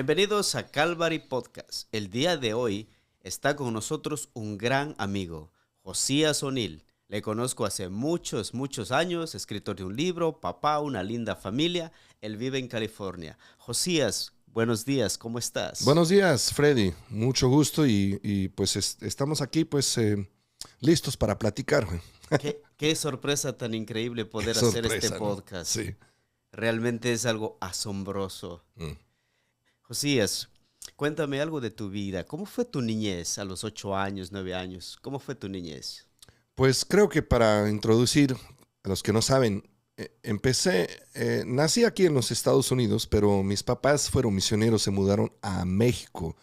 Bienvenidos a Calvary Podcast. El día de hoy está con nosotros un gran amigo, Josías O'Neill. Le conozco hace muchos años, escritor de un libro, papá, una linda familia. Él vive en California. Josías, buenos días, ¿cómo estás? Buenos días, Freddy. Mucho gusto pues estamos aquí listos para platicar. Güey. Qué sorpresa tan increíble Qué poder hacer este sorpresa, ¿no? podcast. Sí. Realmente es algo asombroso. Mm. Josías, cuéntame algo de tu vida. ¿Cómo fue tu niñez a los 8 años, 9 años? ¿Cómo fue tu niñez? Pues creo que para introducir a los que no saben, nací aquí en los Estados Unidos, pero mis papás fueron misioneros, se mudaron a México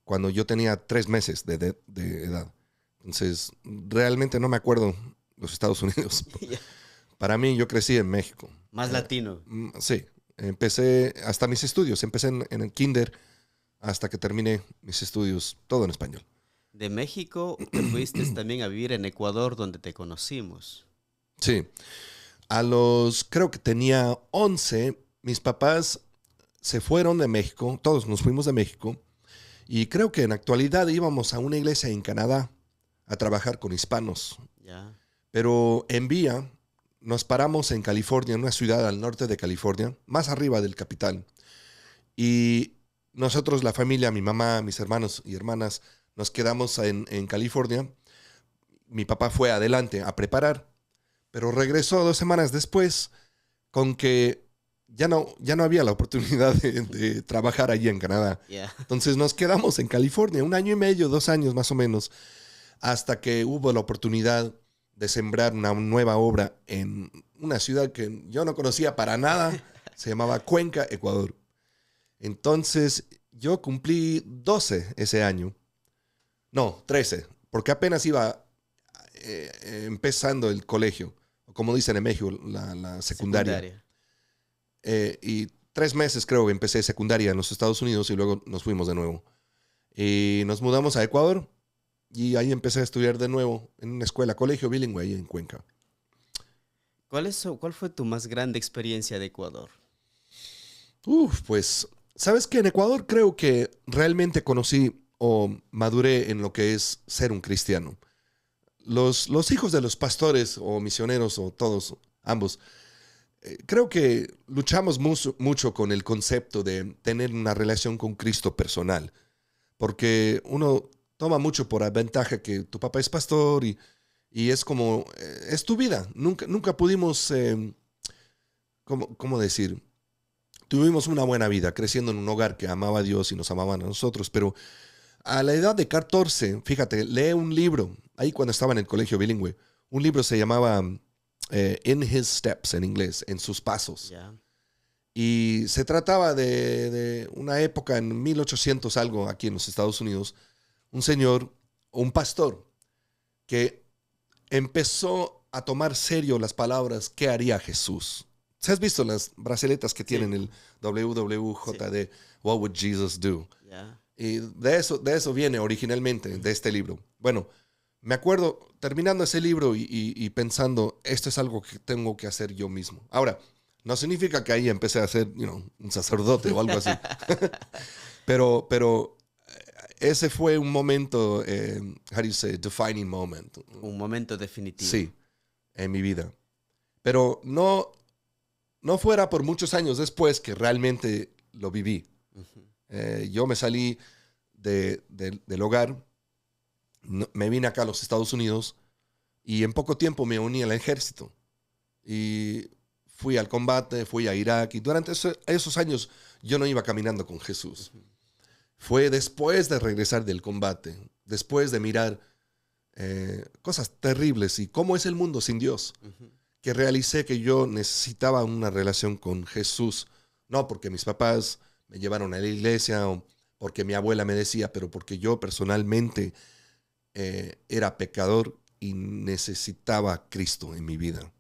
cuando yo tenía 3 meses de edad. Entonces, realmente no me acuerdo los Estados Unidos. Para mí, yo crecí en México. Más latino. Sí, empecé hasta mis estudios, empecé en el kinder hasta que terminé mis estudios, todo en español. De México te fuiste también a vivir en Ecuador, donde te conocimos. Sí, creo que tenía 11, mis papás se fueron de México, todos nos fuimos de México, y creo que en la actualidad íbamos a una iglesia en Canadá a trabajar con hispanos. Ya. Pero en vía nos paramos en California, en una ciudad al norte de California, más arriba del capital. Y nosotros, la familia, mi mamá, mis hermanos y hermanas, nos quedamos en California. Mi papá fue adelante a preparar, pero regresó 2 semanas después con que ya no había la oportunidad de trabajar allí en Canadá. Ya. Entonces nos quedamos en California 1 año y medio, 2 años más o menos, hasta que hubo la oportunidad de sembrar una nueva obra en una ciudad que yo no conocía para nada, se llamaba Cuenca, Ecuador. Entonces yo cumplí 12 ese año, no, 13, porque apenas iba empezando el colegio, o como dicen en México, la secundaria. Y 3 meses creo que empecé secundaria en los Estados Unidos y luego nos fuimos de nuevo. Y nos mudamos a Ecuador. Y ahí empecé a estudiar de nuevo en una escuela, colegio bilingüe ahí en Cuenca. ¿Cuál fue tu más grande experiencia de Ecuador? Pues, ¿sabes qué? En Ecuador creo que realmente conocí o maduré en lo que es ser un cristiano. Los hijos de los pastores o misioneros o todos, ambos, creo que luchamos mucho con el concepto de tener una relación con Cristo personal. Porque uno toma mucho por ventaja que tu papá es pastor y es como, es tu vida. Nunca pudimos, ¿cómo decir? Tuvimos una buena vida creciendo en un hogar que amaba a Dios y nos amaban a nosotros, pero a la edad de 14, fíjate, leí un libro, ahí cuando estaba en el colegio bilingüe, un libro se llamaba In His Steps en inglés, en sus pasos. Ya. Y se trataba de una época en 1800 algo aquí en los Estados Unidos, un señor, un pastor, que empezó a tomar serio las palabras ¿qué haría Jesús? ¿Se has visto las braceletas que tienen el WWJD? Sí. What would Jesus do? Ya. Y de eso viene originalmente, de este libro. Bueno, me acuerdo terminando ese libro y pensando, esto es algo que tengo que hacer yo mismo. Ahora, no significa que ahí empecé a ser, un sacerdote o algo así. pero ese fue un momento, how do you say, defining moment. Un momento definitivo. Sí, en mi vida. Pero no fuera por muchos años después que realmente lo viví. Uh-huh. Yo me salí del hogar, me vine acá a los Estados Unidos y en poco tiempo me uní al ejército. Y fui al combate, fui a Irak y durante esos años yo no iba caminando con Jesús. Uh-huh. Fue después de regresar del combate, después de mirar cosas terribles y cómo es el mundo sin Dios, uh-huh, que realicé que yo necesitaba una relación con Jesús, no porque mis papás me llevaron a la iglesia o porque mi abuela me decía, pero porque yo personalmente era pecador y necesitaba a Cristo en mi vida.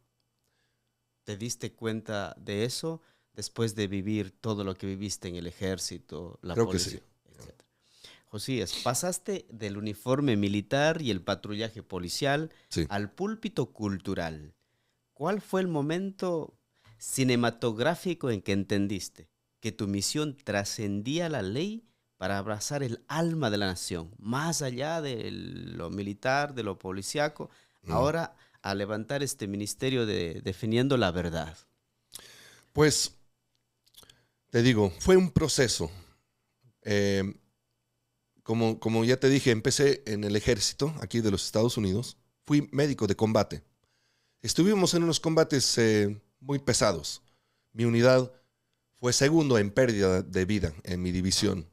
¿Te diste cuenta de eso después de vivir todo lo que viviste en el ejército, la Creo policía? que sí. Josías, pasaste del uniforme militar y el patrullaje policial, sí, al púlpito cultural. ¿Cuál fue el momento cinematográfico en que entendiste? que tu misión trascendía la ley para abrazar el alma de la nación, más allá de lo militar, de lo policíaco, Mm. ahora a levantar este ministerio de defendiendo la verdad. Pues te digo, fue un proceso. Eh, como ya te dije, empecé en el ejército aquí de los Estados Unidos. Fui médico de combate. Estuvimos en unos combates muy pesados. Mi unidad fue segundo en pérdida de vida en mi división.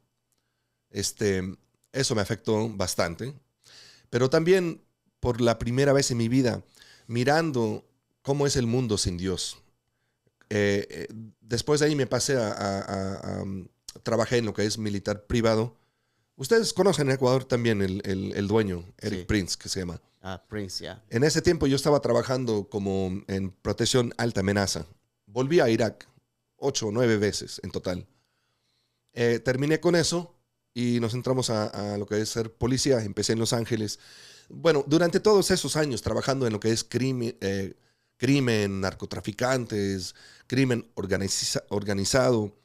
Eso me afectó bastante. Pero también por la primera vez en mi vida, mirando cómo es el mundo sin Dios. Después de ahí me pasé trabajé en lo que es militar privado. Ustedes conocen en Ecuador también el dueño, Eric Sí. Prince, que se llama. Ah, Prince, ya. En ese tiempo yo estaba trabajando como en protección alta amenaza. Volví a Irak 8 o 9 veces en total. Terminé con eso y nos entramos a lo que es ser policía. Empecé en Los Ángeles. Bueno, durante todos esos años trabajando en lo que es crimen, narcotraficantes, crimen organizado.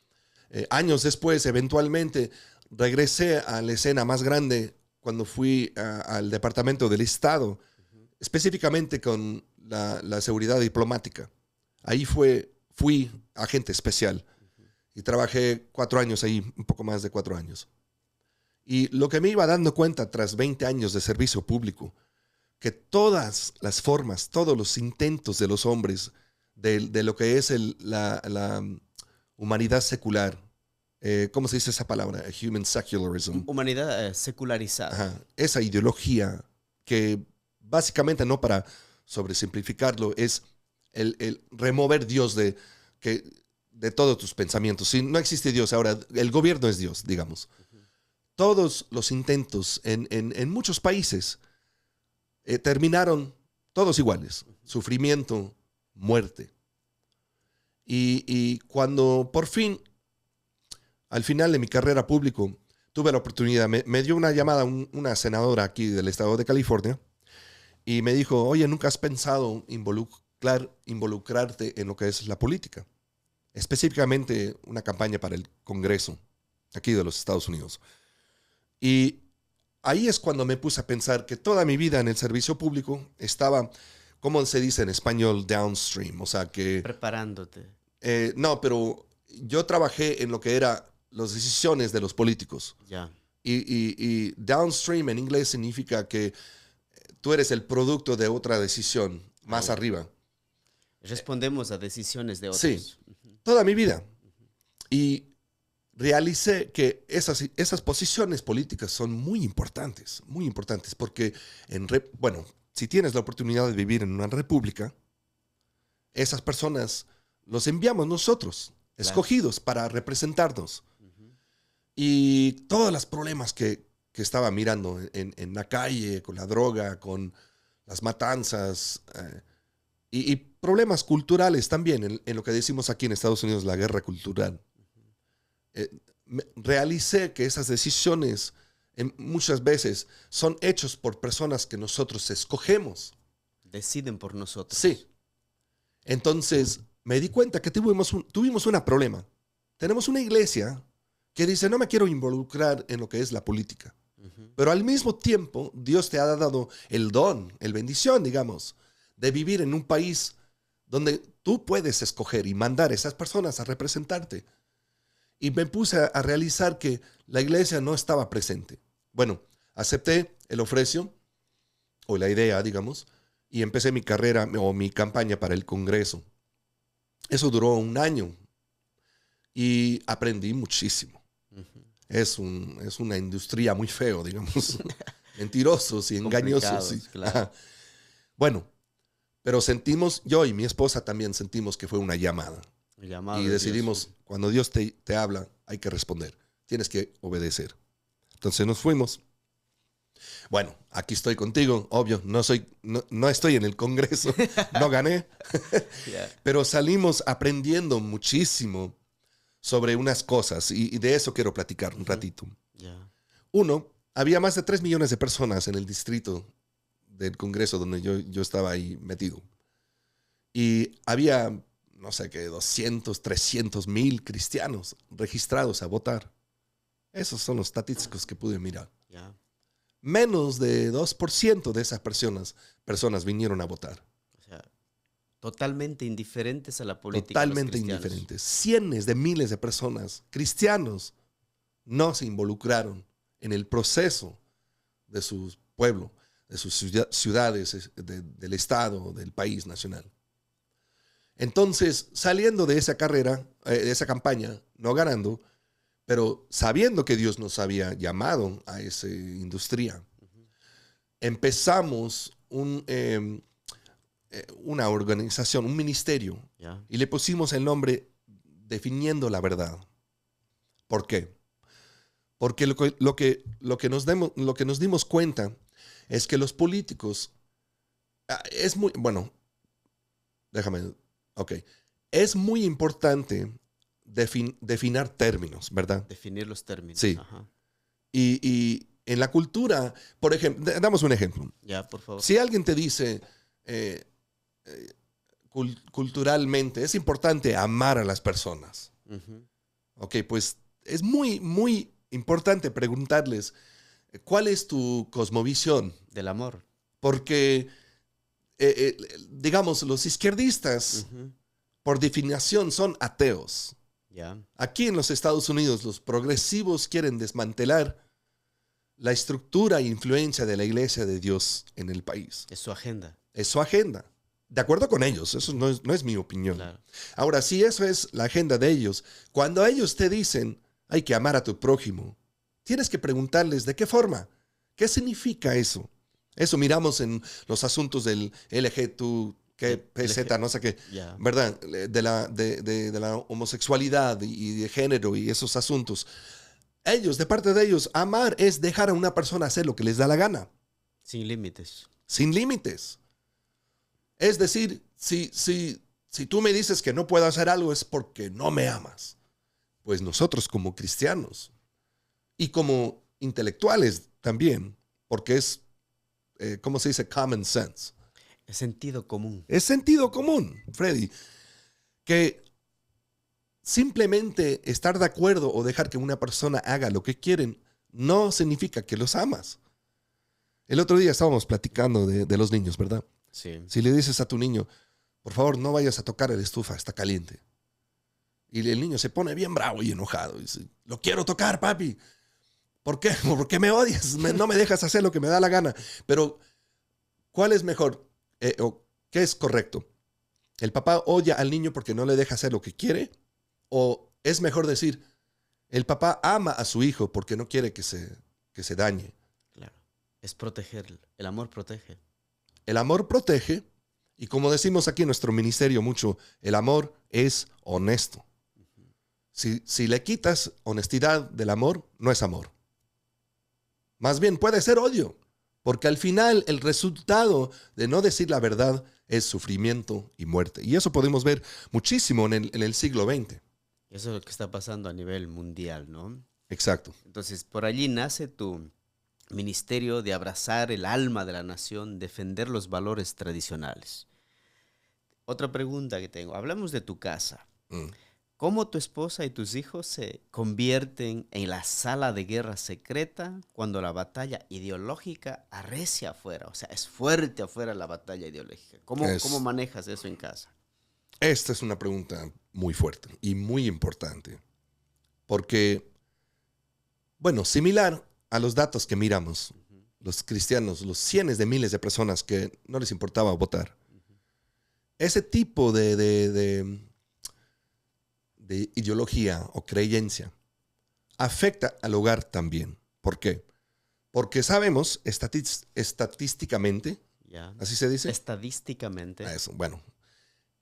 Años después, eventualmente, regresé a la escena más grande cuando fui al Departamento del Estado, específicamente con la seguridad diplomática. Ahí fui agente especial y trabajé 4 años ahí, un poco más de 4 años. Y lo que me iba dando cuenta tras 20 años de servicio público, que todas las formas, todos los intentos de los hombres de lo que es la humanidad secular, ¿cómo se dice esa palabra? Human secularism. Humanidad secularizada. Ajá. Esa ideología que básicamente, no para sobresimplificarlo, es el remover Dios de todos tus pensamientos. Si no existe Dios, ahora el gobierno es Dios, digamos. Todos los intentos en muchos países terminaron todos iguales. Sufrimiento, muerte. Y cuando por fin, al final de mi carrera público, tuve la oportunidad, me dio una llamada una senadora aquí del estado de California y me dijo, oye, ¿nunca has pensado involucrarte en lo que es la política? Específicamente una campaña para el Congreso aquí de los Estados Unidos. Y ahí es cuando me puse a pensar que toda mi vida en el servicio público estaba, ¿cómo se dice en español? Downstream. O sea que... Preparándote. No, pero yo trabajé en lo que era las decisiones de los políticos. Ya. Y downstream en inglés significa que tú eres el producto de otra decisión más arriba. Respondemos a decisiones de otros. Sí, toda mi vida. Y realicé que esas posiciones políticas son muy importantes, porque bueno, si tienes la oportunidad de vivir en una república, esas personas los enviamos nosotros, Claro. escogidos para representarnos. Y todos los problemas que estaba mirando en la calle, con la droga, con las matanzas, y problemas culturales también, en lo que decimos aquí en Estados Unidos, la guerra cultural. Realicé que esas decisiones muchas veces son hechos por personas que nosotros escogemos. Deciden por nosotros. Sí. Entonces me di cuenta que tuvimos un problema. Tenemos una iglesia que dice, no me quiero involucrar en lo que es la política. Pero al mismo tiempo, Dios te ha dado el don, el bendición, digamos, de vivir en un país donde tú puedes escoger y mandar a esas personas a representarte. Y me puse a realizar que la iglesia no estaba presente. Bueno, acepté el ofrecio, o la idea, digamos, y empecé mi carrera o mi campaña para el Congreso. Eso duró 1 año y aprendí muchísimo. Es una industria muy feo, digamos. Mentirosos y engañosos. Sí. Claro. Bueno, pero yo y mi esposa también sentimos que fue una llamada. Y decidimos, Dios. cuando Dios te habla, hay que responder. Tienes que obedecer. Entonces nos fuimos. Bueno, aquí estoy contigo, obvio, no estoy en el Congreso, no gané, Yeah. pero salimos aprendiendo muchísimo sobre unas cosas y de eso quiero platicar un ratito. Yeah. Uno, había más de 3 millones de personas en el distrito del Congreso donde yo estaba ahí metido. Y había, no sé qué, 200, 300 mil cristianos registrados a votar. Esos son los estadísticos que pude mirar. Ya. Menos de 2% de esas personas vinieron a votar. O sea, totalmente indiferentes a la política. Totalmente indiferentes. Cientos de miles de personas, cristianos, no se involucraron en el proceso de su pueblo, de sus ciudades, del estado, del país nacional. Entonces, saliendo de esa carrera, de esa campaña, no ganando, pero sabiendo que Dios nos había llamado a esa industria, empezamos una organización, un ministerio, y le pusimos el nombre Definiendo la Verdad. ¿Por qué? Porque lo que nos dimos cuenta es que los políticos, es muy importante definir términos, ¿verdad? Definir los términos. Sí. Ajá. Y en la cultura, por ejemplo, damos un ejemplo. Ya, por favor. Si alguien te dice culturalmente es importante amar a las personas, ok, pues es muy, muy importante preguntarles cuál es tu cosmovisión. Del amor. Porque, digamos, los izquierdistas, por definición, son ateos. Ya. Aquí en los Estados Unidos, los progresivos quieren desmantelar la estructura e influencia de la Iglesia de Dios en el país. Es su agenda. Es su agenda. De acuerdo con ellos, eso no es mi opinión. Claro. Ahora, si eso es la agenda de ellos, cuando ellos te dicen hay que amar a tu prójimo, tienes que preguntarles de qué forma, qué significa eso. Eso miramos en los asuntos del LGBTQ, no sé qué, Yeah. ¿verdad? De la homosexualidad y de género y esos asuntos. Ellos, de parte de ellos, amar es dejar a una persona hacer lo que les da la gana. Sin límites. Sin límites. Es decir, si tú me dices que no puedo hacer algo es porque no me amas. Pues nosotros como cristianos y como intelectuales también, porque es, ¿cómo se dice? Common sense. Es sentido común. Es sentido común, Freddy, que simplemente estar de acuerdo o dejar que una persona haga lo que quieren no significa que los amas. El otro día estábamos platicando de los niños, ¿verdad? Sí. Si le dices a tu niño, por favor, no vayas a tocar la estufa, está caliente. Y el niño se pone bien bravo y enojado. Y dice, lo quiero tocar, papi. ¿Por qué? ¿Por qué me odias? No me dejas hacer lo que me da la gana. Pero, ¿cuál es mejor? ¿O qué es correcto? ¿El papá odia al niño porque no le deja hacer lo que quiere? ¿O es mejor decir, el papá ama a su hijo porque no quiere que se dañe? Claro. Es proteger. El amor protege. El amor protege, y como decimos aquí en nuestro ministerio mucho, el amor es honesto. Si le quitas honestidad del amor, no es amor. Más bien puede ser odio, porque al final el resultado de no decir la verdad es sufrimiento y muerte. Y eso podemos ver muchísimo en el siglo XX. Eso es lo que está pasando a nivel mundial, ¿no? Exacto. Entonces, por allí nace tu ministerio de abrazar el alma de la nación, defender los valores tradicionales. Otra pregunta que tengo. Hablamos de tu casa. ¿Cómo tu esposa y tus hijos se convierten en la sala de guerra secreta cuando la batalla ideológica arrecia afuera? O sea, es fuerte afuera la batalla ideológica. ¿Cómo manejas eso en casa? Esta es una pregunta muy fuerte y muy importante. Porque, bueno, similar a los datos que miramos, los cristianos, los cientos de miles de personas que no les importaba votar, ese tipo de ideología o creencia afecta al hogar también. ¿Por qué? Porque sabemos estadísticamente, Ya. ¿así se dice? Estadísticamente. Eso, bueno.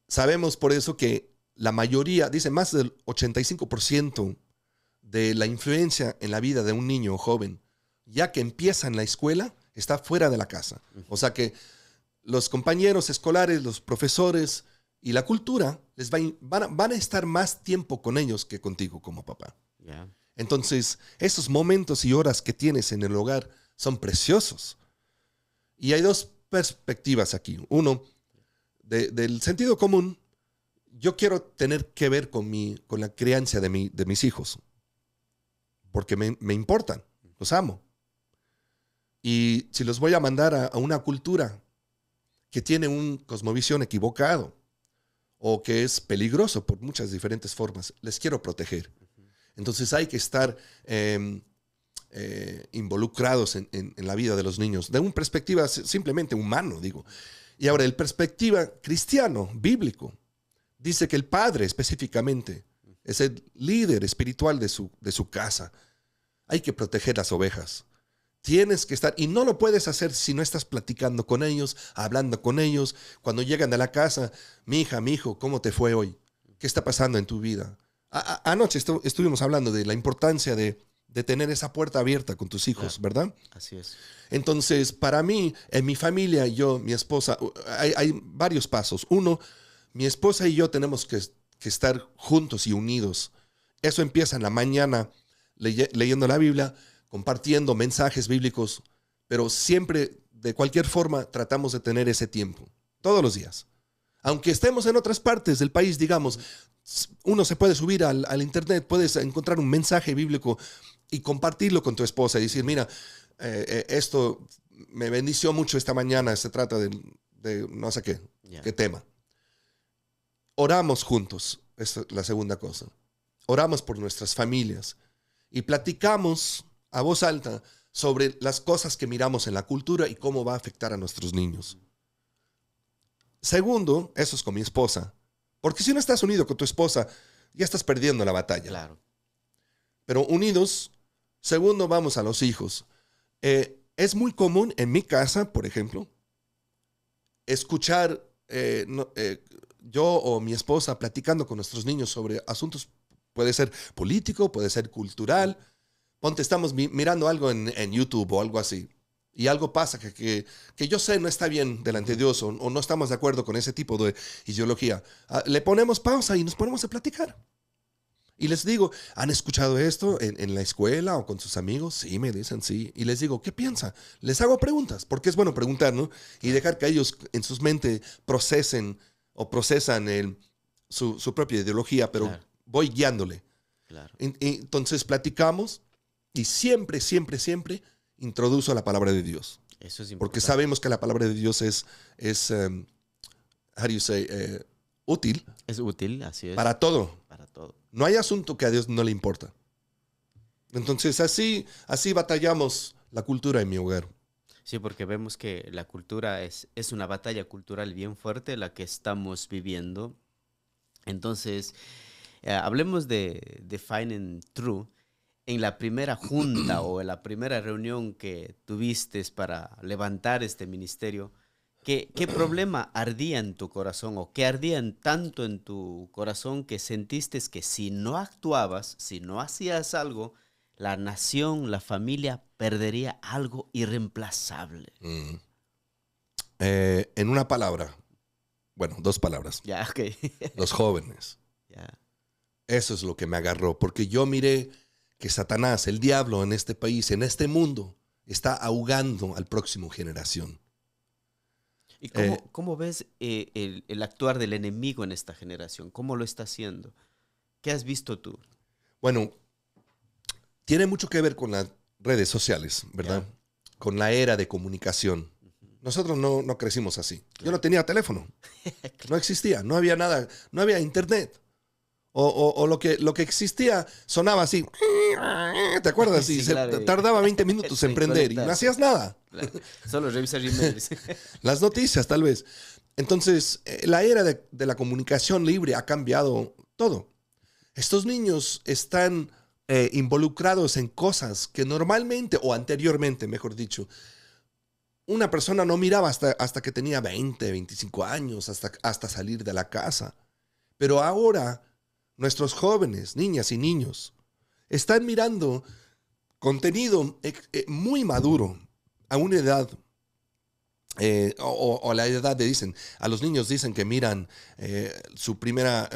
Sabemos por eso que la mayoría, dice más del 85% de la influencia en la vida de un niño o joven, ya que empieza en la escuela, está fuera de la casa. O sea que los compañeros escolares, los profesores y la cultura van a estar más tiempo con ellos que contigo como papá. Yeah. Entonces, esos momentos y horas que tienes en el hogar son preciosos. Y hay dos perspectivas aquí. Uno, del sentido común, yo quiero tener que ver con la crianza de mis hijos, porque me importan, los amo. Y si los voy a mandar a una cultura que tiene un cosmovisión equivocado o que es peligroso por muchas diferentes formas, les quiero proteger. Entonces hay que estar involucrados en la vida de los niños, de una perspectiva simplemente humano, digo. Y ahora, el perspectiva cristiano, bíblico, dice que el padre específicamente es el líder espiritual de su casa. Hay que proteger las ovejas. Tienes que estar, y no lo puedes hacer si no estás platicando con ellos, hablando con ellos. Cuando llegan a la casa, mi hija, mi hijo, ¿cómo te fue hoy? ¿Qué está pasando en tu vida? Anoche estuvimos hablando de la importancia de tener esa puerta abierta con tus hijos, Claro. ¿verdad? Así es. Entonces, para mí, en mi familia, yo, mi esposa, hay varios pasos. Uno, mi esposa y yo tenemos que estar juntos y unidos. Eso empieza en la mañana leyendo la Biblia, compartiendo mensajes bíblicos, pero siempre, de cualquier forma, tratamos de tener ese tiempo, todos los días. Aunque estemos en otras partes del país, digamos, uno se puede subir al internet, puedes encontrar un mensaje bíblico y compartirlo con tu esposa y decir, mira, esto me bendició mucho esta mañana, se trata de no sé qué tema. Oramos juntos, esta es la segunda cosa. Oramos por nuestras familias y platicamos a voz alta sobre las cosas que miramos en la cultura y cómo va a afectar a nuestros niños. Segundo, eso es con mi esposa, porque si no estás unido con tu esposa, ya estás perdiendo la batalla. Claro. Pero unidos, segundo, vamos a los hijos. Es muy común en mi casa, por ejemplo, escuchar yo o mi esposa platicando con nuestros niños sobre asuntos, puede ser político, puede ser cultural. Ponte, estamos mirando algo en YouTube o algo así, y algo pasa que yo sé no está bien delante de Dios o no estamos de acuerdo con ese tipo de ideología. Le ponemos pausa y nos ponemos a platicar. Y les digo, ¿han escuchado esto en la escuela o con sus amigos? Sí, me dicen sí. Y les digo, ¿qué piensa? Les hago preguntas, porque es bueno preguntar, ¿no? Y dejar que ellos en sus mentes procesan su propia ideología, pero Claro. voy guiándole. Claro. Entonces platicamos y siempre introduzo la palabra de Dios. Eso es Porque importante. sabemos que la palabra de Dios es how do you say, útil Es útil, así es. para todo. Para todo. No hay asunto que a Dios no le importa. Entonces así batallamos la cultura en mi hogar. Sí, porque vemos que la cultura es una batalla cultural bien fuerte la que estamos viviendo. Entonces, hablemos de Defining True. En la primera junta o en la primera reunión que tuviste para levantar este ministerio, ¿qué problema ardía en tu corazón o qué ardía tanto en tu corazón que sentiste que si no actuabas, si no hacías algo, la nación, la familia perdería algo irreemplazable? En una palabra, bueno, dos palabras, Ya, ok. los jóvenes. Ya, Eso es lo que me agarró, porque yo miré que Satanás, el diablo en este país, en este mundo, está ahogando al próximo generación. ¿y cómo ves el actuar del enemigo en esta generación? ¿Cómo lo está haciendo? ¿Qué has visto tú? Bueno, tiene mucho que ver con las redes sociales, ¿verdad? Ya. Con la era de comunicación. Nosotros no crecimos así. Yo no tenía teléfono. No existía, no había nada, no había internet. O lo que existía sonaba así. ¿Te acuerdas? Sí, Y claro. tardaba 20 minutos en En prender y no conectarse. hacías nada. Claro. Solo revisar emails. Las noticias, tal vez. Entonces, la era de la comunicación libre ha cambiado todo. Estos niños están involucrados en cosas que normalmente, o anteriormente, mejor dicho, una persona no miraba hasta que tenía 20, 25 años, hasta salir de la casa. Pero ahora, nuestros jóvenes, niñas y niños, están mirando contenido muy maduro a una edad, o la edad a los niños dicen que miran su primera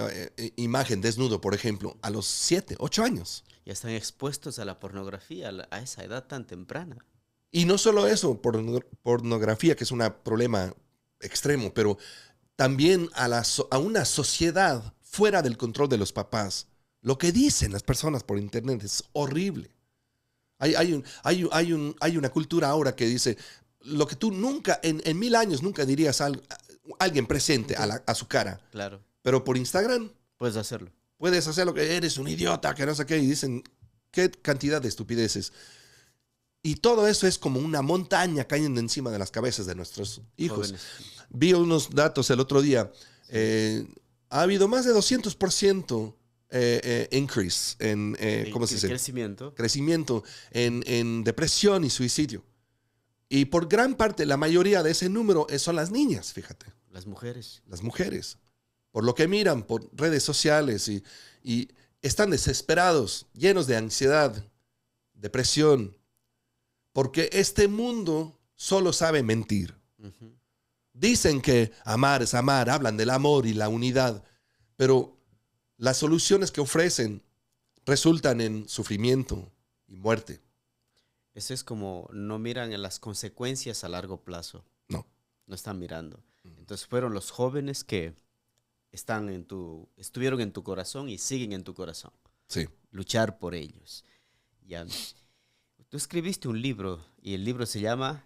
imagen desnudo, por ejemplo, a los 7, 8 años. Ya están expuestos a la pornografía a esa edad tan temprana. Y no solo eso, pornografía, que es un problema extremo, pero también a una sociedad fuera del control de los papás. Lo que dicen las personas por internet es horrible. Hay una cultura ahora que dice lo que tú nunca, en 1000 años, nunca dirías a alguien presente a su cara. Claro. Pero por Instagram Puedes hacerlo. puedes hacer lo que eres un idiota, que no sé qué, y dicen qué cantidad de estupideces. Y todo eso es como una montaña cayendo encima de las cabezas de nuestros hijos. Jóvenes. Vi unos datos el otro día. Ha habido más de 200% increase en, ¿cómo se dice? Crecimiento. Crecimiento en depresión y suicidio. Y por gran parte, la mayoría de ese número son las niñas, fíjate. Las mujeres. Las mujeres. Por lo que miran por redes sociales y están desesperados, llenos de ansiedad, depresión, porque este mundo solo sabe mentir. Uh-huh. Dicen que amar es amar, hablan del amor y la unidad, pero las soluciones que ofrecen resultan en sufrimiento y muerte. Eso es como no miran en las consecuencias a largo plazo. No. No están mirando. Entonces fueron los jóvenes que estuvieron en tu corazón y siguen en tu corazón. Sí. Luchar por ellos. Ya. Tú escribiste un libro y el libro se llama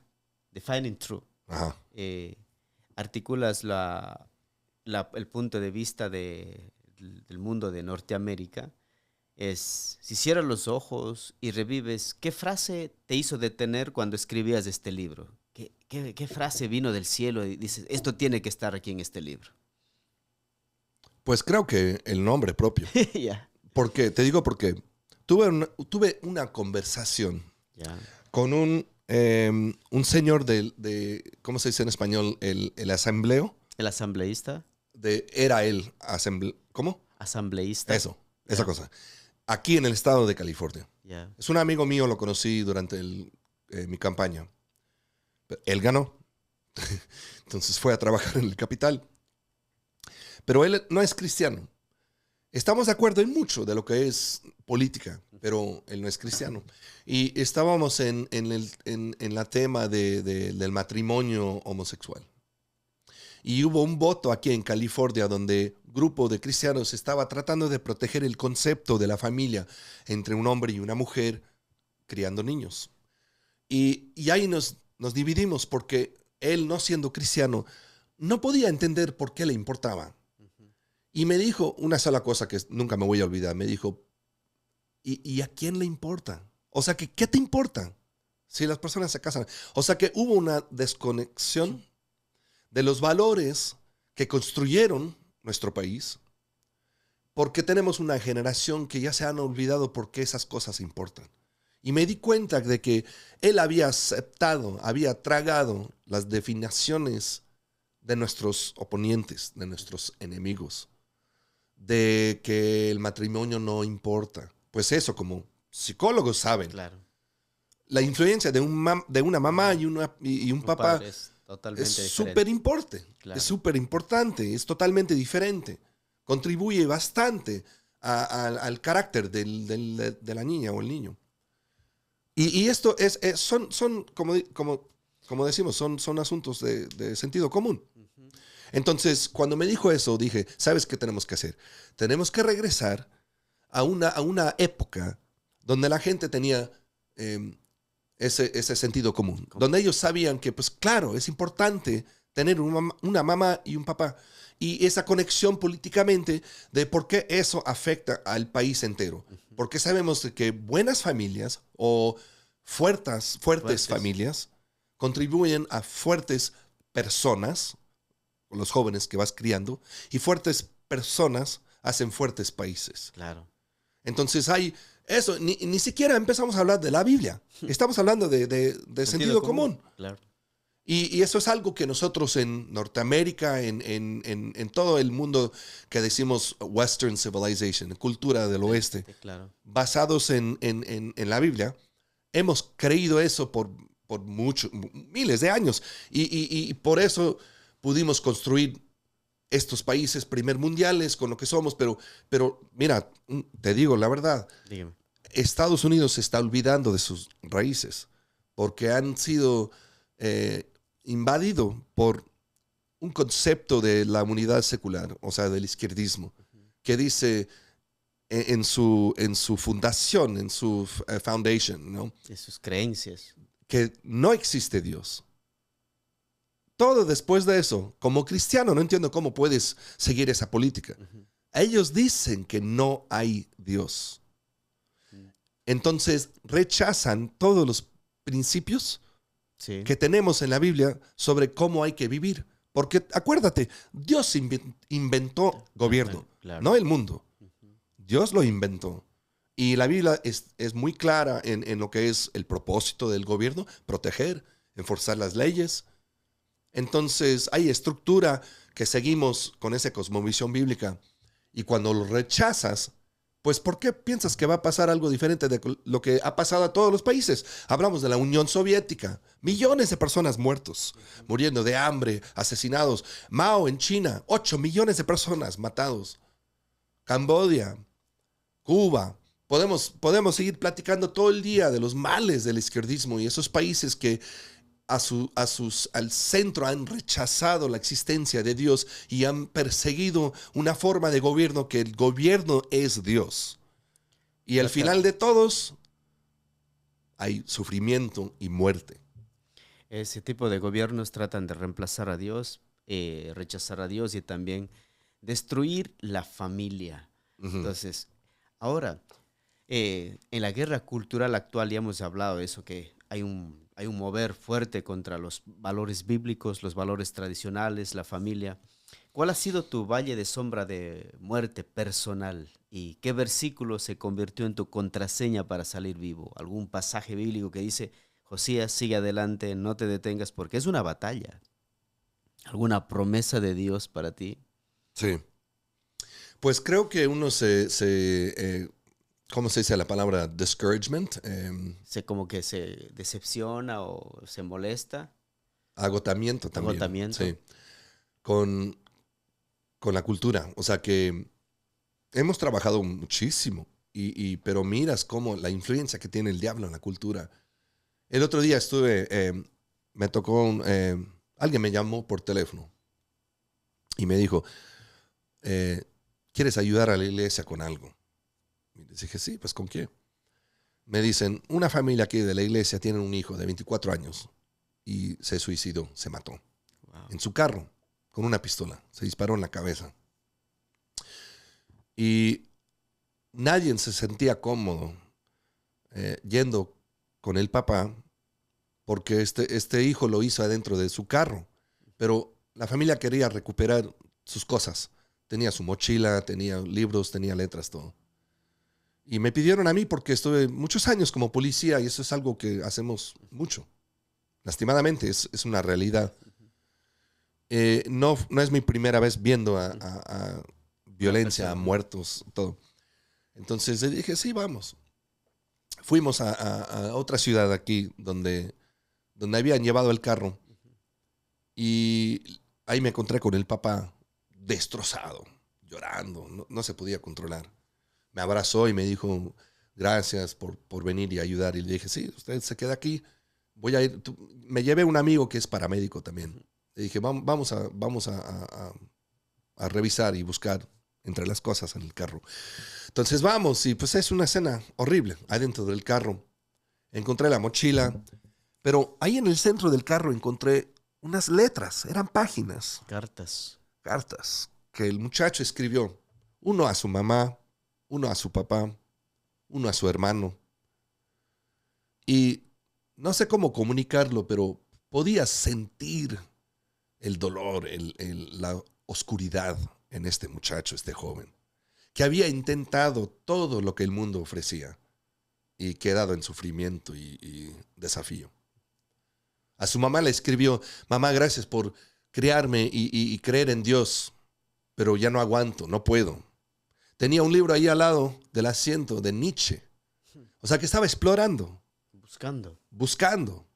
Defining Truth. Ajá. Articulas el punto de vista del mundo de Norteamérica. Si cierras los ojos y revives, ¿qué frase te hizo detener cuando escribías este libro? ¿Qué frase vino del cielo y dices, esto tiene que estar aquí en este libro? Pues creo que el nombre propio. Ya. Porque, te digo porque tuve una conversación Ya. con un señor ¿cómo se dice en español? El asambleo. El asambleísta. Era él, ¿cómo? Asambleísta. Eso, esa Ya. cosa. Aquí en el estado de California. Ya. Es un amigo mío, lo conocí durante mi campaña. Pero él ganó. Entonces fue a trabajar en el capital. Pero él no es cristiano. Estamos de acuerdo en mucho de lo que es política, pero él no es cristiano. Y estábamos en la tema del matrimonio homosexual. Y hubo un voto aquí en California donde un grupo de cristianos estaba tratando de proteger el concepto de la familia entre un hombre y una mujer criando niños. Y ahí nos dividimos porque él, no siendo cristiano, no podía entender por qué le importaba. Y me dijo una sola cosa que nunca me voy a olvidar. Me dijo, ¿y a quién le importa? O sea, ¿qué te importa si las personas se casan? O sea, que hubo una desconexión de los valores que construyeron nuestro país, porque tenemos una generación que ya se han olvidado por qué esas cosas importan. Y me di cuenta de que él había aceptado, había tragado las definiciones de nuestros oponentes, de nuestros enemigos, de que el matrimonio no importa. Pues eso, como psicólogos saben, Claro. la influencia de una mamá y un papá padre es totalmente es diferente. súper importante. Claro. Es súper importante, es totalmente diferente. Contribuye bastante al carácter de la niña o el niño. Y esto son como decimos, son asuntos de sentido común. Entonces, cuando me dijo eso, dije, ¿sabes qué tenemos que hacer? Tenemos que regresar a una época donde la gente tenía ese sentido común, donde ellos sabían que, pues claro, es importante tener una mamá y un papá, y esa conexión políticamente de por qué eso afecta al país entero. Porque sabemos de que buenas familias o fuertes familias contribuyen a fuertes personas, los jóvenes que vas criando, y fuertes personas hacen fuertes países. Claro. Entonces hay eso, ni siquiera empezamos a hablar de la Biblia, estamos hablando de sentido común. Claro. Y eso es algo que nosotros en Norteamérica, en todo el mundo que decimos Western Civilization, cultura del oeste, Claro. basados en la Biblia, hemos creído eso por miles de años. Y por eso pudimos construir estos países primer mundiales con lo que somos. Pero mira, te digo la verdad, Dígame. Estados Unidos se está olvidando de sus raíces porque han sido invadido por un concepto de la unidad secular, o sea, del izquierdismo, que dice en su fundación, en su foundation, ¿no? De sus creencias. Que no existe Dios. Todo después de eso, como cristiano, no entiendo cómo puedes seguir esa política. Ellos dicen que no hay Dios. Entonces rechazan todos los principios Sí. que tenemos en la Biblia sobre cómo hay que vivir. Porque acuérdate, Dios inventó gobierno, Claro. no el mundo. Dios lo inventó. Y la Biblia es muy clara en lo que es el propósito del gobierno: proteger, enforzar las leyes. Entonces hay estructura que seguimos con esa cosmovisión bíblica. Y cuando lo rechazas, pues ¿por qué piensas que va a pasar algo diferente de lo que ha pasado a todos los países? Hablamos de la Unión Soviética. Millones de personas muertos, muriendo de hambre, asesinados. Mao en China, 8 millones de personas matados. Camboya, Cuba. Podemos seguir platicando todo el día de los males del izquierdismo y esos países que al centro han rechazado la existencia de Dios y han perseguido una forma de gobierno que el gobierno es Dios. Y al final de todos hay sufrimiento y muerte. Ese tipo de gobiernos tratan de reemplazar a Dios, rechazar a Dios y también destruir la familia. Entonces, ahora, en la guerra cultural actual ya hemos hablado de eso, que hay un mover fuerte contra los valores bíblicos, los valores tradicionales, la familia. ¿Cuál ha sido tu valle de sombra de muerte personal? ¿Y qué versículo se convirtió en tu contraseña para salir vivo? ¿Algún pasaje bíblico que dice: Josías, sigue adelante, no te detengas, porque es una batalla? ¿Alguna promesa de Dios para ti? Sí. Pues creo que uno ¿cómo se dice la palabra? Discouragement. Como que se decepciona o se molesta. Agotamiento también. Agotamiento. Sí. Con la cultura. O sea que hemos trabajado muchísimo, pero miras cómo la influencia que tiene el diablo en la cultura. El otro día me tocó, alguien me llamó por teléfono y me dijo, ¿quieres ayudar a la iglesia con algo? Y les dije, sí, pues ¿con qué? Me dicen, una familia aquí de la iglesia tiene un hijo de 24 años y se suicidó, se mató. Wow. En su carro, con una pistola, se disparó en la cabeza. Y nadie se sentía cómodo yendo con el papá porque este hijo lo hizo adentro de su carro. Pero la familia quería recuperar sus cosas. Tenía su mochila, tenía libros, tenía letras, todo. Y me pidieron a mí porque estuve muchos años como policía y eso es algo que hacemos mucho. Lastimadamente, es una realidad. No es mi primera vez viendo a violencia, a muertos, todo. Entonces le dije, sí, vamos. Fuimos a otra ciudad aquí donde habían llevado el carro y ahí me encontré con el papá destrozado, llorando, no se podía controlar. Me abrazó y me dijo, gracias por venir y ayudar. Y le dije, sí, usted se queda aquí, voy a ir. Me llevé un amigo que es paramédico también. Le dije, vamos a revisar y buscar entre las cosas en el carro. Entonces vamos, y pues es una escena horrible. Adentro del carro encontré la mochila, pero ahí en el centro del carro encontré unas letras, eran páginas. Cartas que el muchacho escribió, uno a su mamá, uno a su papá, uno a su hermano. Y no sé cómo comunicarlo, pero podía sentir el dolor, la oscuridad en este muchacho, este joven, que había intentado todo lo que el mundo ofrecía y quedado en sufrimiento y desafío. A su mamá le escribió, mamá, gracias por criarme y creer en Dios, pero ya no aguanto, no puedo. Tenía un libro ahí al lado del asiento de Nietzsche. O sea que estaba explorando. Buscando.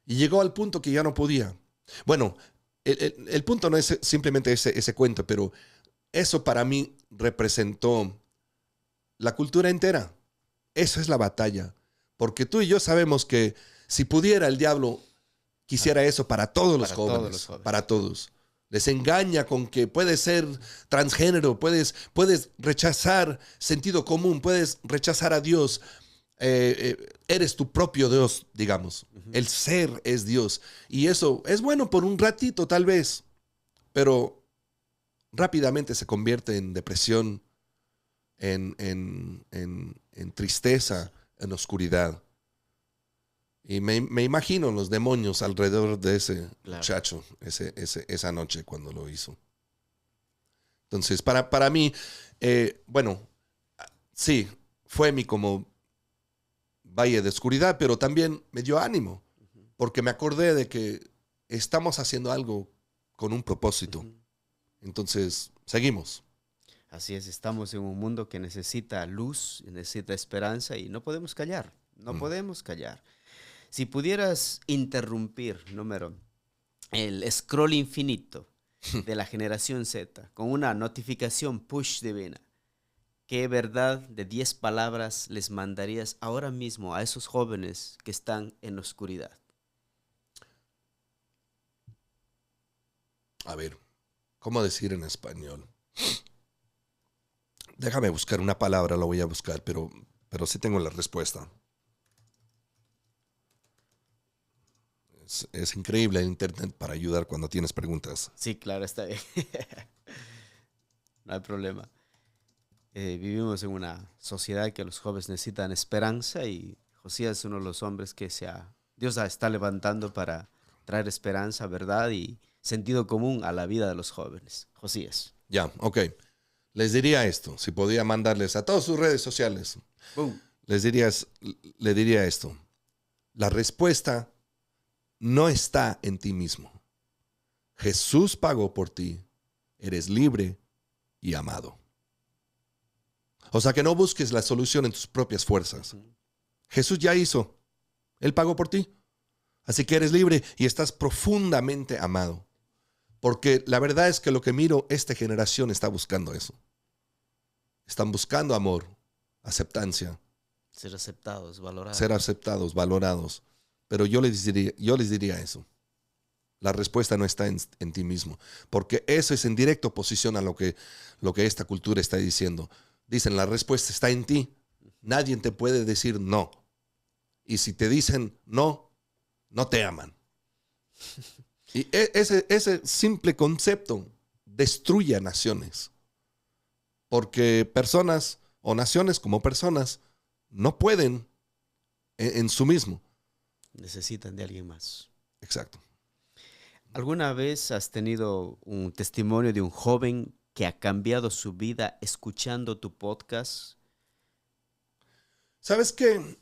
Y llegó al punto que ya no podía. Bueno, el punto no es simplemente ese cuento, pero eso para mí representó la cultura entera. Eso es la batalla. Porque tú y yo sabemos que si pudiera el diablo quisiera eso para todos los Para jóvenes, todos los jóvenes. para todos. Les engaña con que puedes ser transgénero, puedes rechazar sentido común, puedes rechazar a Dios. Eres tu propio Dios, digamos. El ser es Dios. Y eso es bueno por un ratito tal vez, pero rápidamente se convierte en depresión, en tristeza, en oscuridad. Y me imagino los demonios alrededor de ese muchacho esa noche cuando lo hizo. Entonces, para mí, bueno, sí, fue mi como valle de oscuridad, pero también me dio ánimo, porque me acordé de que estamos haciendo algo con un propósito. Entonces, seguimos. Así es, estamos en un mundo que necesita luz, necesita esperanza y no podemos callar, no podemos callar. Si pudieras interrumpir, el scroll infinito de la generación Z con una notificación push divina, ¿qué verdad de 10 palabras les mandarías ahora mismo a esos jóvenes que están en la oscuridad? A ver, ¿cómo decir en español? Déjame buscar una palabra, la voy a buscar, pero sí tengo la respuesta. Es increíble el internet para ayudar cuando tienes preguntas. Sí, claro, está bien. No hay problema. Vivimos en una sociedad que los jóvenes necesitan esperanza y Josías es uno de los hombres que Dios está levantando para traer esperanza, verdad y sentido común a la vida de los jóvenes. Josías. Ya, ok. Les diría esto, si podía mandarles a todas sus redes sociales. Boom. Le diría esto. La respuesta no está en ti mismo. Jesús pagó por ti. Eres libre y amado. O sea que no busques la solución en tus propias fuerzas. Jesús ya hizo. Él pagó por ti. Así que eres libre y estás profundamente amado. Porque la verdad es que lo que miro, esta generación está buscando eso. Están buscando amor, aceptancia. Ser aceptados, valorados. Ser aceptados, valorados. Pero yo les diría eso. La respuesta no está en ti mismo. Porque eso es en directa oposición a lo que esta cultura está diciendo. Dicen, la respuesta está en ti. Nadie te puede decir no. Y si te dicen no, no te aman. Y ese simple concepto destruye a naciones. Porque personas o naciones como personas no pueden en su mismo. Necesitan de alguien más. Exacto. ¿Alguna vez has tenido un testimonio de un joven que ha cambiado su vida escuchando tu podcast? ¿Sabes qué?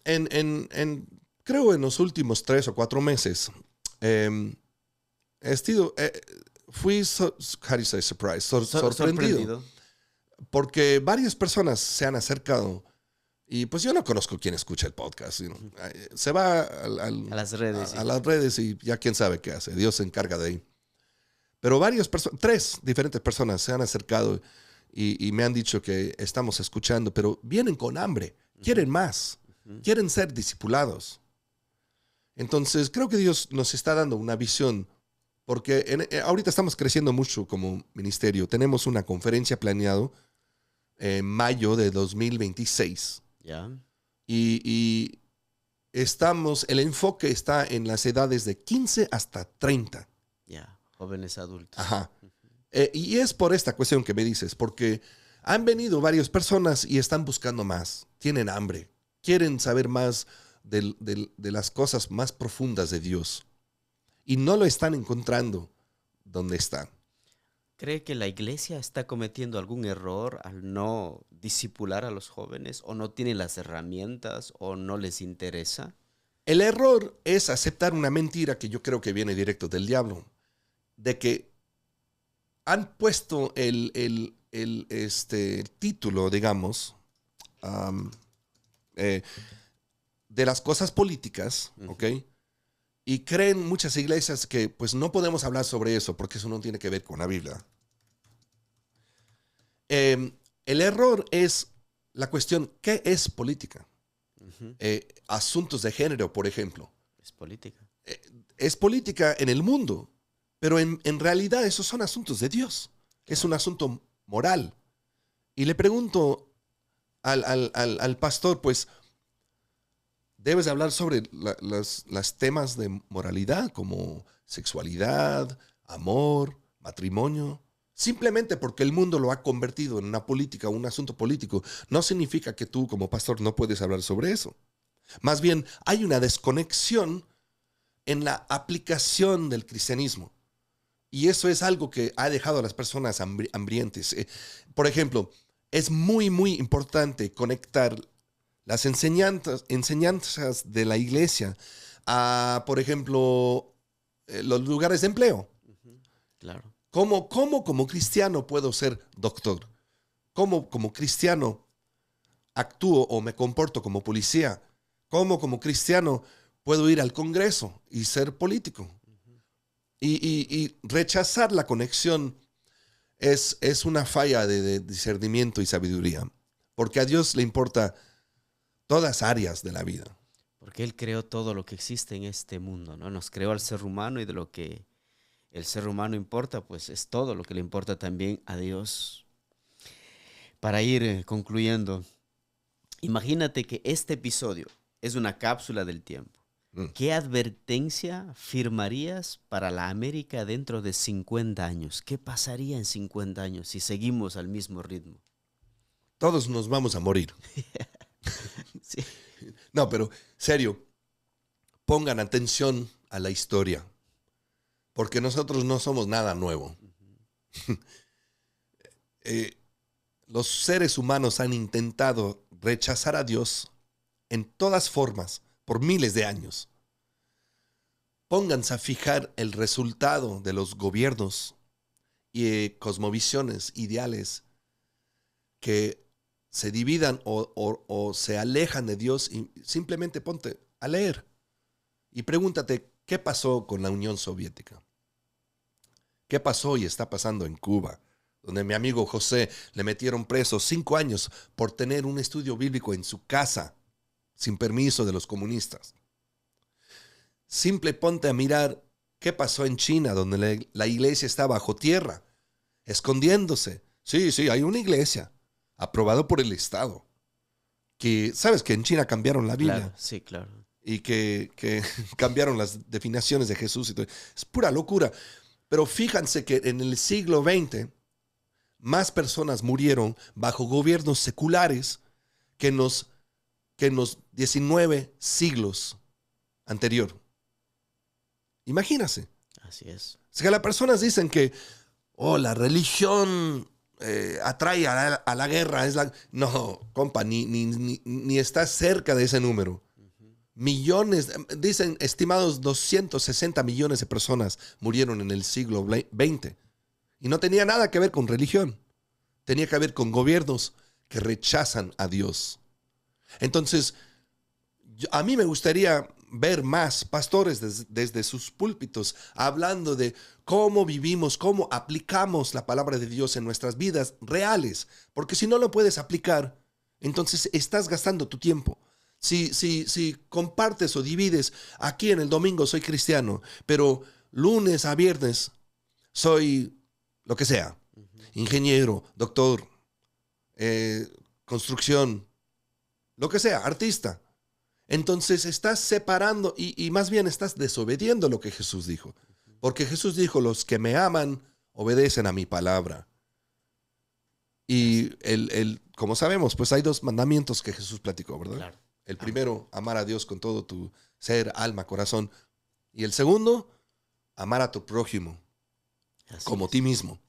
Creo en los últimos 3 o 4 meses fui sorprendido. Porque varias personas se han acercado y pues yo no conozco quién escucha el podcast. Se va a las redes. A las redes y ya quién sabe qué hace. Dios se encarga de ahí. Pero 3 diferentes personas se han acercado y me han dicho que estamos escuchando, pero vienen con hambre, quieren más, quieren ser discipulados. Entonces creo que Dios nos está dando una visión, porque ahorita estamos creciendo mucho como ministerio. Tenemos una conferencia planeada en mayo de 2026. ¿Ya? Y el enfoque está en las edades de 15 hasta 30. Ya, jóvenes adultos. Ajá. Y es por esta cuestión que me dices, porque han venido varias personas y están buscando más, tienen hambre, quieren saber más de las cosas más profundas de Dios y no lo están encontrando donde están. ¿Cree que la iglesia está cometiendo algún error al no discipular a los jóvenes o no tiene las herramientas o no les interesa? El error es aceptar una mentira que yo creo que viene directo del diablo, de que han puesto el título, digamos, de las cosas políticas, ¿ok? Y creen muchas iglesias que pues no podemos hablar sobre eso porque eso no tiene que ver con la Biblia. El error es la cuestión, ¿qué es política? Asuntos de género, por ejemplo. Es política. es política en el mundo, pero en realidad esos son asuntos de Dios. Es un asunto moral. Y le pregunto al pastor, pues, debes hablar sobre los temas de moralidad, como sexualidad, amor, matrimonio. Simplemente porque el mundo lo ha convertido en una política, un asunto político, no significa que tú como pastor no puedes hablar sobre eso. Más bien, hay una desconexión en la aplicación del cristianismo. Y eso es algo que ha dejado a las personas hambrientes. Por ejemplo, es muy, muy importante conectar las enseñanzas de la iglesia a, por ejemplo, los lugares de empleo. Claro. ¿Cómo como cristiano puedo ser doctor? ¿Cómo como cristiano actúo o me comporto como policía? ¿Cómo como cristiano puedo ir al Congreso y ser político? Y rechazar la conexión es una falla de discernimiento y sabiduría, porque a Dios le importa todas áreas de la vida. Porque Él creó todo lo que existe en este mundo, ¿no? Nos creó al ser humano y de lo que el ser humano importa, pues es todo lo que le importa también a Dios. Para ir concluyendo, imagínate que este episodio es una cápsula del tiempo. ¿Qué advertencia firmarías para la América dentro de 50 años? ¿Qué pasaría en 50 años si seguimos al mismo ritmo? Todos nos vamos a morir. Sí. No, pero serio, pongan atención a la historia, porque nosotros no somos nada nuevo. Los seres humanos han intentado rechazar a Dios en todas formas por miles de años. Pónganse a fijar el resultado de los gobiernos y cosmovisiones ideales que se dividan o se alejan de Dios, y simplemente ponte a leer y pregúntate qué pasó con la Unión Soviética. ¿Qué pasó y está pasando en Cuba, donde mi amigo José le metieron preso 5 años por tener un estudio bíblico en su casa sin permiso de los comunistas? Simple ponte a mirar qué pasó en China, donde la iglesia está bajo tierra, escondiéndose. Sí, hay una iglesia aprobado por el Estado. Que, ¿sabes que en China cambiaron la Biblia? Claro, sí, claro. Y que cambiaron las definiciones de Jesús y todo. Es pura locura. Pero fíjense que en el siglo XX más personas murieron bajo gobiernos seculares que en los 19 siglos anterior. Imagínense. Así es. O sea, que las personas dicen que la religión atrae a la guerra. No, compa, ni está cerca de ese número. Millones, dicen estimados 260 millones de personas murieron en el siglo XX. Y no tenía nada que ver con religión. Tenía que ver con gobiernos que rechazan a Dios. Entonces, a mí me gustaría ver más pastores desde sus púlpitos hablando de cómo vivimos, cómo aplicamos la palabra de Dios en nuestras vidas reales. Porque si no lo puedes aplicar, entonces estás gastando tu tiempo. Si compartes o divides, aquí en el domingo soy cristiano, pero lunes a viernes soy lo que sea, ingeniero, doctor, construcción, lo que sea, artista. Entonces estás separando y más bien estás desobediendo lo que Jesús dijo. Porque Jesús dijo, los que me aman obedecen a mi palabra. Y como sabemos, pues hay 2 mandamientos que Jesús platicó, ¿verdad? Claro. El primero, amar a Dios con todo tu ser, alma, corazón. Y el segundo, amar a tu prójimo como ti mismo.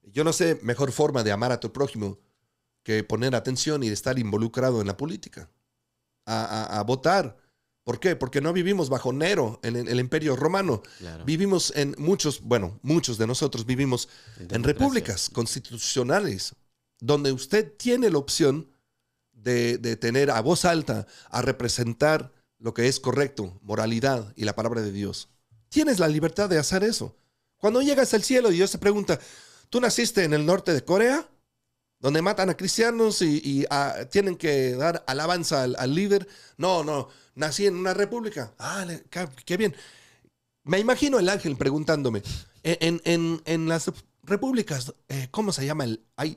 Yo no sé mejor forma de amar a tu prójimo que poner atención y estar involucrado en la política. A votar. ¿Por qué? Porque no vivimos bajo Nero en el Imperio Romano. Claro. Vivimos muchos de nosotros vivimos en repúblicas constitucionales, donde usted tiene la opción de tener a voz alta a representar lo que es correcto, moralidad y la palabra de Dios. Tienes la libertad de hacer eso. Cuando llegas al cielo y Dios te pregunta, ¿tú naciste en el norte de Corea? Donde matan a cristianos y tienen que dar alabanza al líder. No, nací en una república. Qué bien. Me imagino el ángel preguntándome, en las repúblicas, ¿cómo se llama?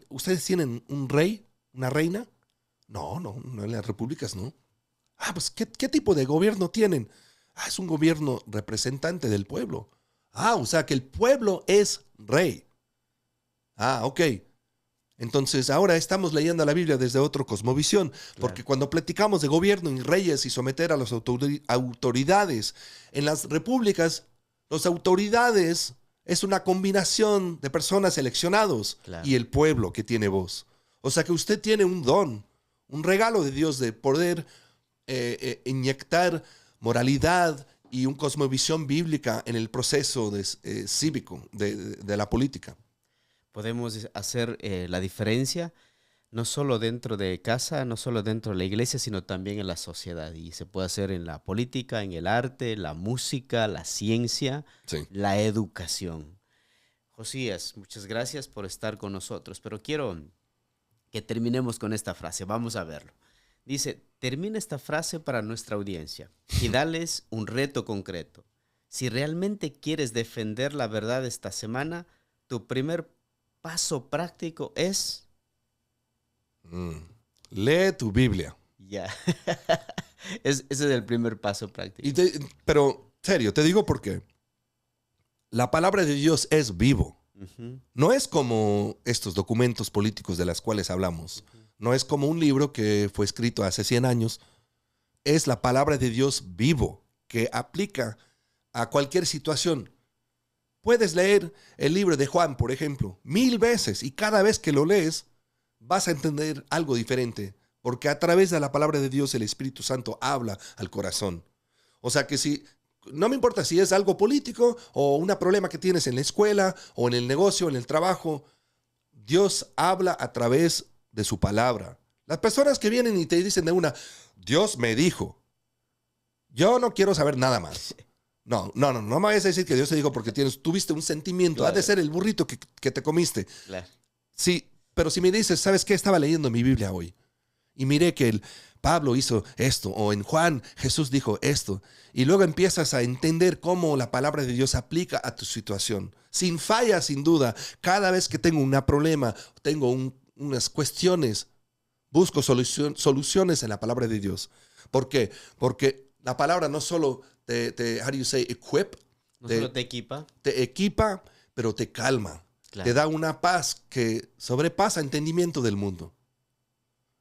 ¿Ustedes tienen un rey, una reina? No, en las repúblicas no. Ah, pues, ¿qué tipo de gobierno tienen? Ah, es un gobierno representante del pueblo. Ah, o sea que el pueblo es rey. Ah, ok. Entonces ahora estamos leyendo la Biblia desde otra cosmovisión, porque cuando platicamos de gobierno y reyes y someter a las autoridades, en las repúblicas, las autoridades es una combinación de personas seleccionados y el pueblo que tiene voz. O sea que usted tiene un don, un regalo de Dios de poder inyectar moralidad y una cosmovisión bíblica en el proceso cívico de la política. Podemos hacer la diferencia no solo dentro de casa, no solo dentro de la iglesia, sino también en la sociedad. Y se puede hacer en la política, en el arte, la música, la ciencia, la educación. Josías, muchas gracias por estar con nosotros, pero quiero que terminemos con esta frase. Vamos a verlo. Dice, termina esta frase para nuestra audiencia y dales un reto concreto. Si realmente quieres defender la verdad esta semana, tu primer paso práctico es... Lee tu Biblia. Ya. Ese es el primer paso práctico. Pero, serio, te digo por qué. La palabra de Dios es vivo. No es como estos documentos políticos de los cuales hablamos. No es como un libro que fue escrito hace 100 años. Es la palabra de Dios vivo, que aplica a cualquier situación. Puedes leer el libro de Juan, por ejemplo, 1000 veces y cada vez que lo lees vas a entender algo diferente, porque a través de la palabra de Dios el Espíritu Santo habla al corazón. O sea que no me importa si es algo político o un problema que tienes en la escuela o en el negocio, en el trabajo, Dios habla a través de su palabra. Las personas que vienen y te dicen Dios me dijo, yo no quiero saber nada más. No me vayas a decir que Dios te dijo porque tuviste un sentimiento. Claro. Ha de ser el burrito que te comiste. Claro. Sí, pero si me dices, ¿sabes qué? Estaba leyendo mi Biblia hoy y miré que Pablo hizo esto, o en Juan Jesús dijo esto, y luego empiezas a entender cómo la palabra de Dios aplica a tu situación. Sin falla, sin duda, cada vez que tengo un problema, tengo unas cuestiones, busco soluciones en la palabra de Dios. ¿Por qué? Porque la palabra no solo how do you say, equip? No solo te equipa. Te equipa, pero te calma. Claro. Te da una paz que sobrepasa entendimiento del mundo.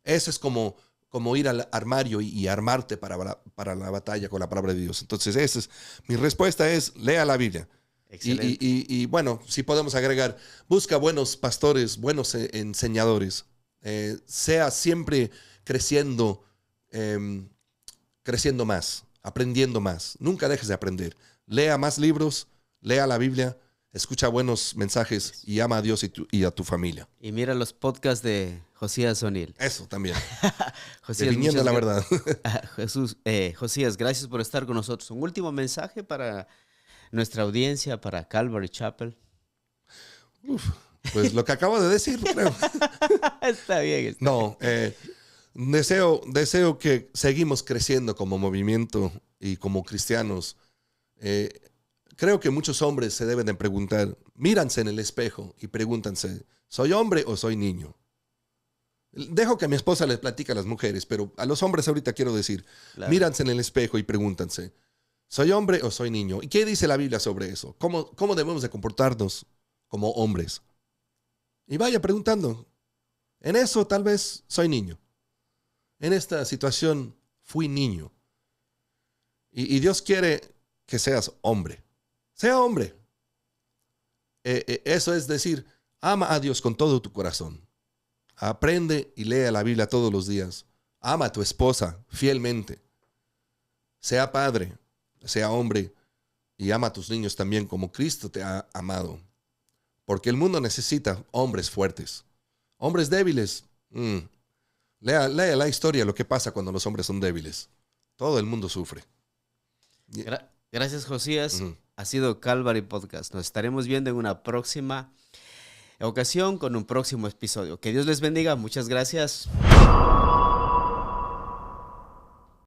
Eso es como ir al armario y armarte para la batalla con la palabra de Dios. Entonces, mi respuesta es, lea la Biblia. Excelente. Y bueno, si podemos agregar, busca buenos pastores, buenos enseñadores. Sea siempre creciendo más. Aprendiendo más. Nunca dejes de aprender. Lea más libros, lea la Biblia, escucha buenos mensajes y ama a Dios y a tu familia. Y mira los podcasts de Josías O'Neill. Eso también. Josías, definiendo la verdad. Josías, gracias por estar con nosotros. Un último mensaje para nuestra audiencia, para Calvary Chapel. Pues lo que acabo de decir, creo. Está bien. No, Deseo que seguimos creciendo como movimiento y como cristianos. Creo que muchos hombres se deben de preguntar, míranse en el espejo y pregúntanse, ¿soy hombre o soy niño? Dejo que mi esposa les platique a las mujeres, pero a los hombres ahorita quiero decir, claro. Míranse en el espejo y pregúntanse, ¿soy hombre o soy niño? ¿Y qué dice la Biblia sobre eso? ¿Cómo debemos de comportarnos como hombres? Y vaya preguntando, en eso tal vez soy niño. En esta situación fui niño. Y Dios quiere que seas hombre. Sea hombre. Eso es decir, ama a Dios con todo tu corazón. Aprende y lee la Biblia todos los días. Ama a tu esposa fielmente. Sea padre, sea hombre y ama a tus niños también como Cristo te ha amado. Porque el mundo necesita hombres fuertes. Hombres débiles. Lea la historia, lo que pasa cuando los hombres son débiles. Todo el mundo sufre. Gracias, Josías. Ha sido Calvary Podcast. Nos estaremos viendo en una próxima ocasión con un próximo episodio. Que Dios les bendiga. Muchas gracias.